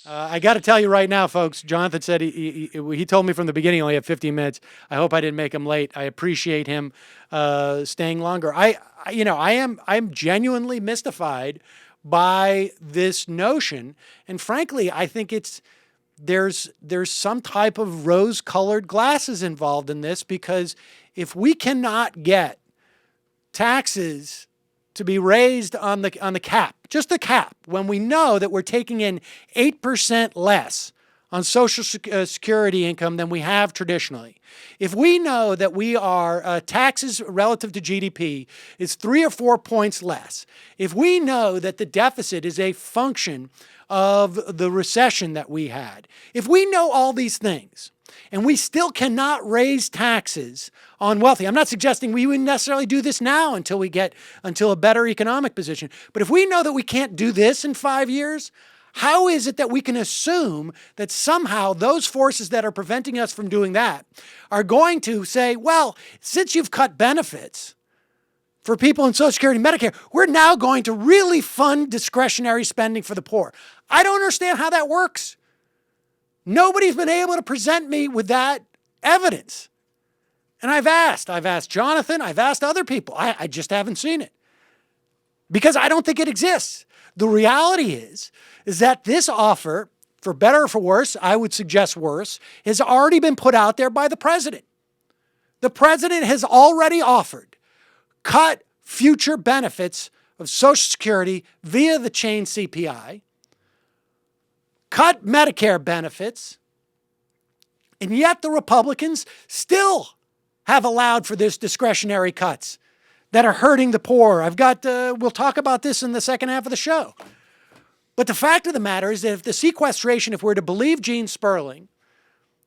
I got to tell you right now, folks. Jonathan said he told me from the beginning he only had 15 minutes. I hope I didn't make him late. I appreciate him staying longer. I'm genuinely mystified by this notion, and frankly, I think there's some type of rose-colored glasses involved in this, because if we cannot get taxes to be raised on the cap, just the cap, when we know that we're taking in 8% less on Social Security income than we have traditionally. If we know that we are taxes relative to GDP is 3 or 4 points less, if we know that the deficit is a function of the recession that we had, if we know all these things, and we still cannot raise taxes on wealthy. I'm not suggesting we wouldn't necessarily do this now until a better economic position. But if we know that we can't do this in 5 years, how is it that we can assume that somehow those forces that are preventing us from doing that are going to say, well, since you've cut benefits for people in Social Security and Medicare, we're now going to really fund discretionary spending for the poor? I don't understand how that works. Nobody's been able to present me with that evidence. And I've asked Jonathan, I've asked other people. I just haven't seen it, because I don't think it exists. The reality is that this offer, for better or for worse, I would suggest worse, has already been put out there by the president. The president has already offered cut future benefits of Social Security via the chain CPI, cut Medicare benefits, and yet the Republicans still have allowed for this discretionary cuts that are hurting the poor. We'll talk about this in the second half of the show. But the fact of the matter is that if the sequestration, if we're to believe Gene Sperling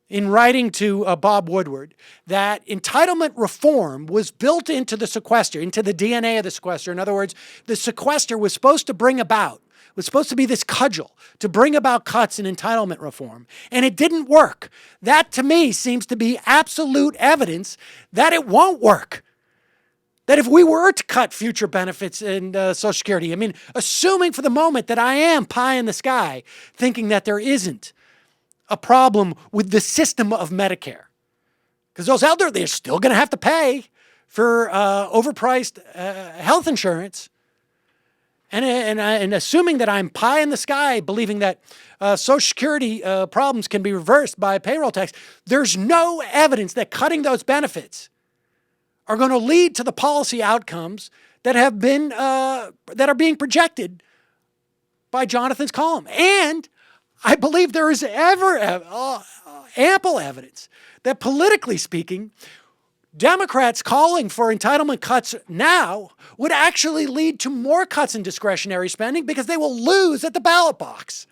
in writing to Bob Woodward, that entitlement reform was built into the sequester, into the DNA of the sequester. In other words, the sequester was supposed to be this cudgel to bring about cuts in entitlement reform, and it didn't work. That, to me, seems to be absolute evidence that it won't work. That if we were to cut future benefits in Social Security, assuming for the moment that I am pie in the sky, thinking that there isn't a problem with the system of Medicare, because those elderly, they're still going to have to pay for overpriced health insurance. And assuming that I'm pie in the sky, believing that Social Security problems can be reversed by payroll tax, there's no evidence that cutting those benefits are going to lead to the policy outcomes that have been that are being projected by Jonathan's column. And I believe there is ample evidence that, politically speaking, Democrats calling for entitlement cuts now would actually lead to more cuts in discretionary spending, because they will lose at the ballot box.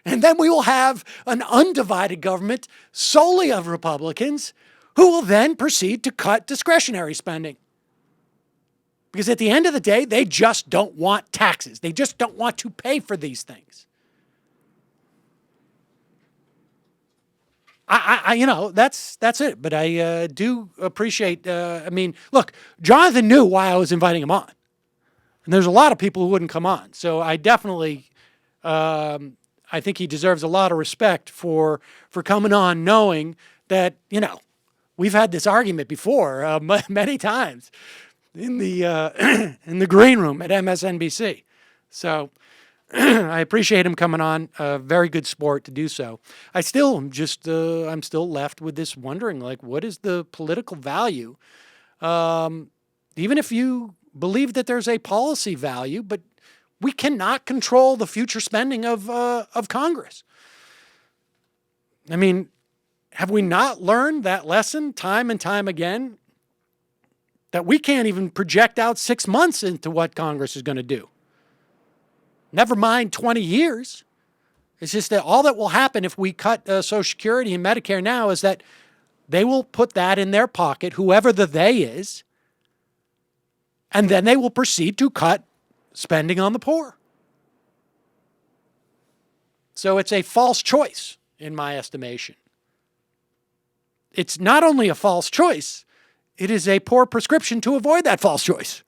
And then we will have an undivided government solely of Republicans who will then proceed to cut discretionary spending. Because at the end of the day, they just don't want taxes. They just don't want to pay for these things. That's it. But I do appreciate, look, Jonathan knew why I was inviting him on. And there's a lot of people who wouldn't come on. So I definitely, I think he deserves a lot of respect for coming on, knowing that, we've had this argument before many times in the in the green room at MSNBC. So I appreciate him coming on. Very good sport to do so. I'm still left with this wondering, what is the political value? Even if you believe that there's a policy value, but we cannot control the future spending of Congress. Have we not learned that lesson time and time again? That we can't even project out 6 months into what Congress is going to do. Never mind 20 years. It's just that all that will happen if we cut Social Security and Medicare now is that they will put that in their pocket, whoever the they is, and then they will proceed to cut spending on the poor. So it's a false choice, in my estimation. It's not only a false choice, it is a poor prescription to avoid that false choice.